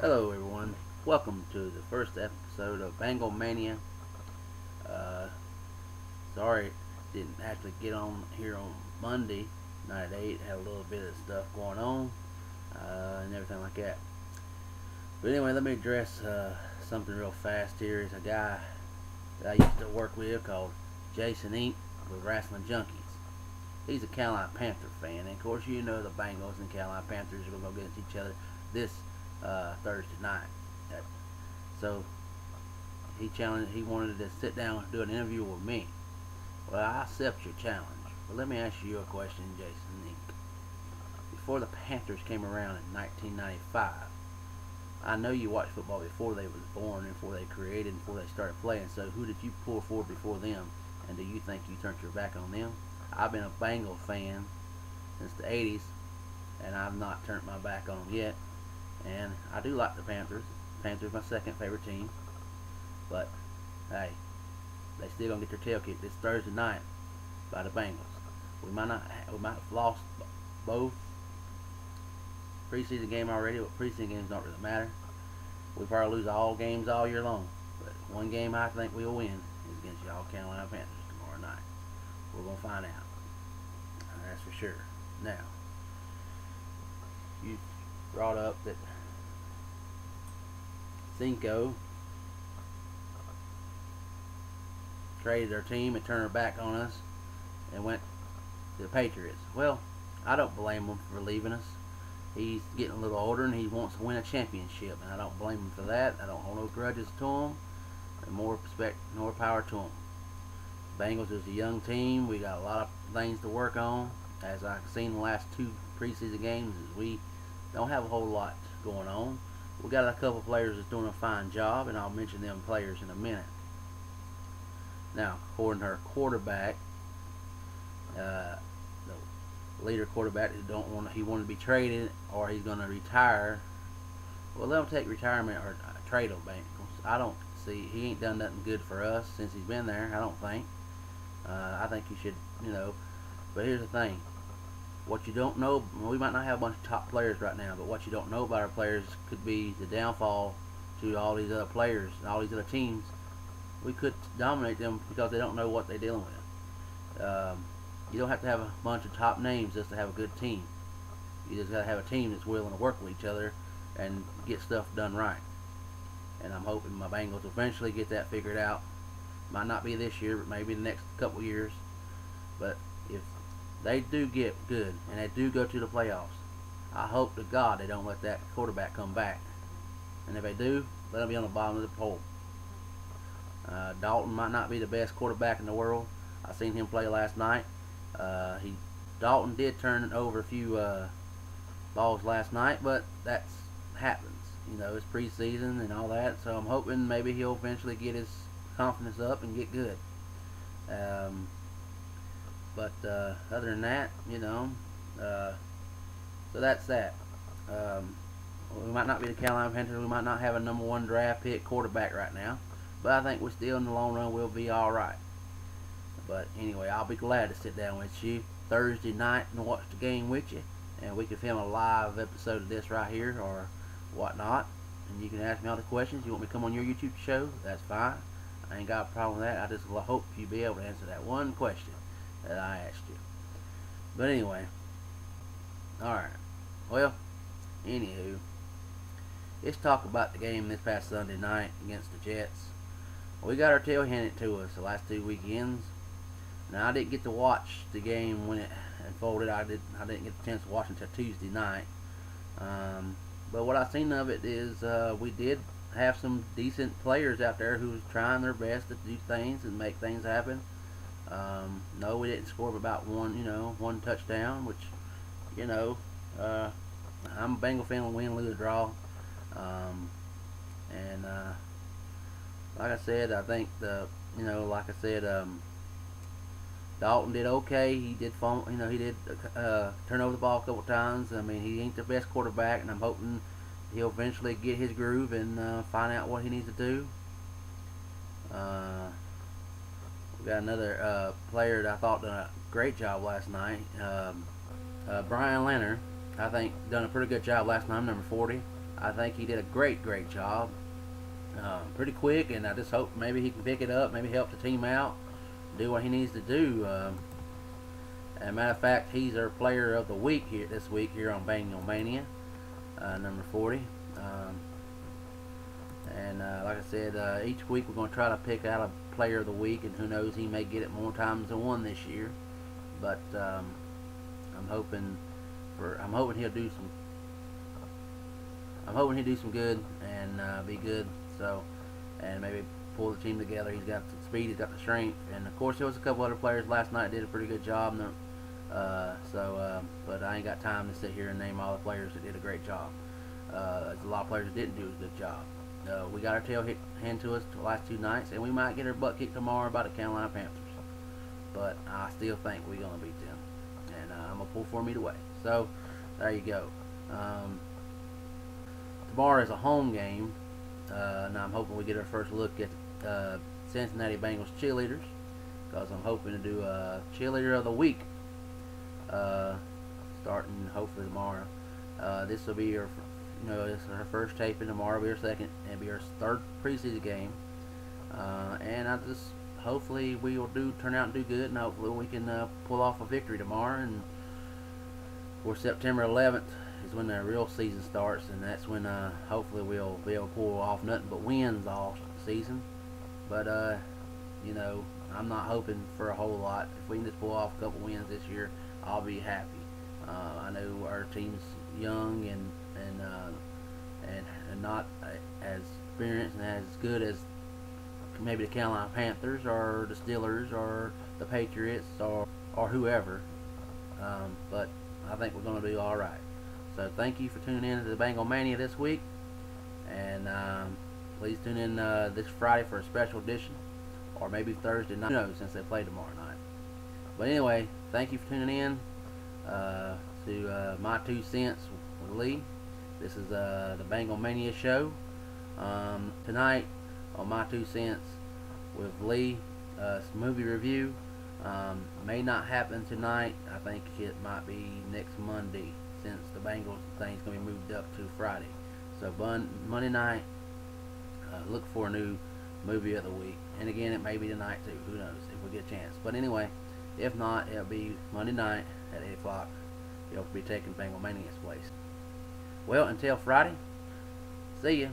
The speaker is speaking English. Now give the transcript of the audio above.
Hello everyone, welcome to the first episode of Bengals Mania. Uh, Sorry didn't actually get on here on Monday night at 8, had a little bit of stuff going on and everything like that. But anyway, let me address something real fast here. Is a guy that I used to work with called Jason Inc. with Wrestling Junkies. He's a Carolina Panther fan, and of course you know the Bengals and Carolina Panthers are going to go against each other this Thursday night. So he wanted to sit down and do an interview with me. Well, I accept your challenge. But let me ask you a question, Jason Nick. Before the Panthers came around in 1995, I know you watched football before they was born, before they created, before they started playing. So who did you pull for before them? And do you think you turned your back on them? I've been a Bengals fan since the 80s, and I've not turned my back on them yet. And I do like the Panthers. Panthers my second favorite team. But hey, they still gonna get their tail kicked this Thursday night by the Bengals. We might have lost both preseason game already, but preseason games don't really matter. We probably lose all games all year long. But one game I think we'll win is against y'all Carolina Panthers tomorrow night. We're gonna find out. That's for sure. Now, you brought up that Cinco traded their team and turned their back on us and went to the Patriots. Well, I don't blame him for leaving us. He's getting a little older and he wants to win a championship, and I don't blame him for that. I don't hold no grudges to him, and more respect, more power to him. Bengals is a young team. We got a lot of things to work on. As I've seen the last two preseason games, is we don't have a whole lot going on. We got a couple players that's doing a fine job, and I'll mention them players in a minute. Now, according to our quarterback, the leader quarterback he wanted to be traded or he's going to retire. Well, let him take retirement or trade him, Bengals. I don't see he ain't done nothing good for us since he's been there. I don't think. I think you should, But here's the thing. What you don't know, we might not have a bunch of top players right now, but what you don't know about our players could be the downfall to all these other players and all these other teams. We could dominate them because they don't know what they're dealing with. You don't have to have a bunch of top names just to have a good team. You just got to have a team that's willing to work with each other and get stuff done right. And I'm hoping my Bengals eventually get that figured out. Might not be this year, but maybe the next couple years. But if they do get good and they do go to the playoffs, I hope to God they don't let that quarterback come back. And if they do, let him be on the bottom of the pole. Dalton might not be the best quarterback in the world. I seen him play last night. Dalton did turn over a few balls last night, but that happens. It's preseason and all that. So I'm hoping maybe he'll eventually get his confidence up and get good. But other than that, so that's that. We might not be the Carolina Panthers. We might not have a number one draft pick quarterback right now. But I think we're still in the long run we'll be all right. But anyway, I'll be glad to sit down with you Thursday night and watch the game with you. And we can film a live episode of this right here or whatnot. And you can ask me all the questions. You want me to come on your YouTube show? That's fine. I ain't got a problem with that. I just hope you be able to answer that one question that I asked you. But anyway, alright. Well, anywho, let's talk about the game this past Sunday night against the Jets. We got our tail handed to us the last two weekends. Now, I didn't get to watch the game when it unfolded. I didn't get the chance to watch until Tuesday night. But what I've seen of it is we did have some decent players out there who was trying their best to do things and make things happen. No, we didn't score about one touchdown, which, I'm a Bengal fan, win, lose, draw. Like I said, I think Dalton did okay. He did turn over the ball a couple times. I mean, he ain't the best quarterback, and I'm hoping he'll eventually get his groove and find out what he needs to do. We got another player that I thought done a great job last night. Brian Leonard, I think, done a pretty good job last night, number 40. I think he did a great job. Pretty quick, and I just hope maybe he can pick it up, maybe help the team out, do what he needs to do. As a matter of fact, he's our player of the week here this week here on Bengals Mania, number 40. And like I said, each week we're going to try to pick out a player of the week, and who knows, he may get it more times than one this year. But I'm hoping he'll do some. I'm hoping he'll do some good and be good. So, and maybe pull the team together. He's got the speed, he's got the strength, and of course there was a couple other players last night that did a pretty good job. But I ain't got time to sit here and name all the players that did a great job. There's a lot of players that didn't do a good job. We got our tail handed to us the last 2 nights, and we might get our butt kicked tomorrow by the Carolina Panthers. But I still think we're going to beat them, and I'm going to pull for them either way. So, there you go. Tomorrow is a home game. Now I'm hoping we get our first look at Cincinnati Bengals cheerleaders, because I'm hoping to do a cheerleader of the week starting hopefully tomorrow. This will be this is our first taping. Tomorrow will be our second, and be our third preseason game. And I just hopefully we will turn out and do good, and hopefully we can pull off a victory tomorrow. And for September 11th is when the real season starts, and that's when hopefully we'll be able to pull off nothing but wins all season. But I'm not hoping for a whole lot. If we can just pull off a couple wins this year, I'll be happy. I know our team's young and not as experienced and as good as maybe the Carolina Panthers or the Steelers or the Patriots or whoever. But I think we're going to do all right. So thank you for tuning in to the Bengals Mania this week, and please tune in this Friday for a special edition, or maybe Thursday night, since they play tomorrow night. But anyway, thank you for tuning in to my 2 cents with Lee. This is the Bengals Mania show. Tonight on my 2 cents with Lee, movie review. May not happen tonight. I think it might be next Monday, since the Bengals thing's going to be moved up to Friday. So Monday night, look for a new movie of the week. And again, it may be tonight too. Who knows, if we get a chance. But anyway, if not, it'll be Monday night at 8 o'clock. You'll be taking Bengals Mania's place. Well, until Friday, see ya.